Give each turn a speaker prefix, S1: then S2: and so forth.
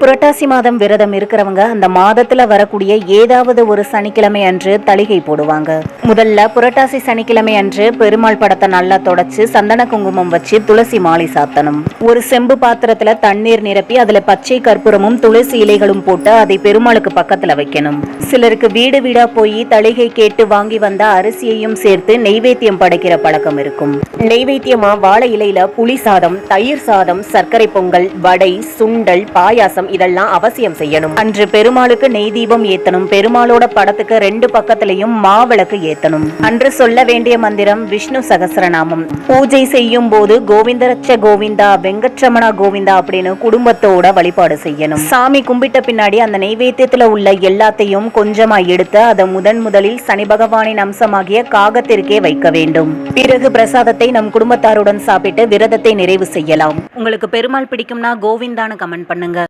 S1: புரட்டாசி மாதம் விரதம் இருக்கிறவங்க அந்த மாதத்துல வரக்கூடிய ஏதாவது ஒரு சனிக்கிழமை அன்று தளிகை போடுவாங்க. முதல்ல புரட்டாசி சனிக்கிழமை அன்று பெருமாள் படத்தை நல்லா தொடச்சு சந்தன குங்குமம் வச்சு துளசி மாலை சாத்தணும். ஒரு செம்பு பாத்திரத்துல தண்ணீர் நிரப்பி அதுல பச்சை கற்பூரமும் துளசி இலைகளும் போட்டு அதை பெருமாளுக்கு பக்கத்துல வைக்கணும். சிலருக்கு வீடு வீடா போய் தளிகை கேட்டு வாங்கி வந்த அரிசியையும் சேர்த்து நெய்வேத்தியம் படைக்கிற பழக்கம் இருக்கும். நெய்வேத்தியமா வாழை இலையில புளி சாதம், தயிர் சாதம், சர்க்கரை பொங்கல், வடை, சுண்டல், பாயாசம் இதெல்லாம் அவசியம் செய்யணும். அன்று பெருமாளுக்கு நெய் தீபம் ஏத்தணும். பெருமாளோட படத்துக்கு 2 பக்கத்திலையும் மாவிளக்கு ஏத்தணும். அன்று சொல்ல வேண்டிய மந்திரம் விஷ்ணு சகஸ்ரநாமம். பூஜை செய்யும் போது கோவிந்தரட்ச கோவிந்தா, வெங்கட்ரமணா கோவிந்தா அப்படின்னு குடும்பத்தோட வழிபாடு செய்யணும். சாமி கும்பிட்ட பின்னாடி அந்த நெய்வேத்தியத்துல உள்ள எல்லாத்தையும் கொஞ்சமா எடுத்து அதை முதலில் சனி பகவானின் அம்சமாகிய காகத்திற்கே வைக்க வேண்டும். பிறகு பிரசாதத்தை நம் குடும்பத்தாருடன் சாப்பிட்டு விரதத்தை நிறைவு செய்யலாம். உங்களுக்கு பெருமாள் பிடிக்கும்னா கோவிந்தான்னு கமெண்ட் பண்ணுங்க.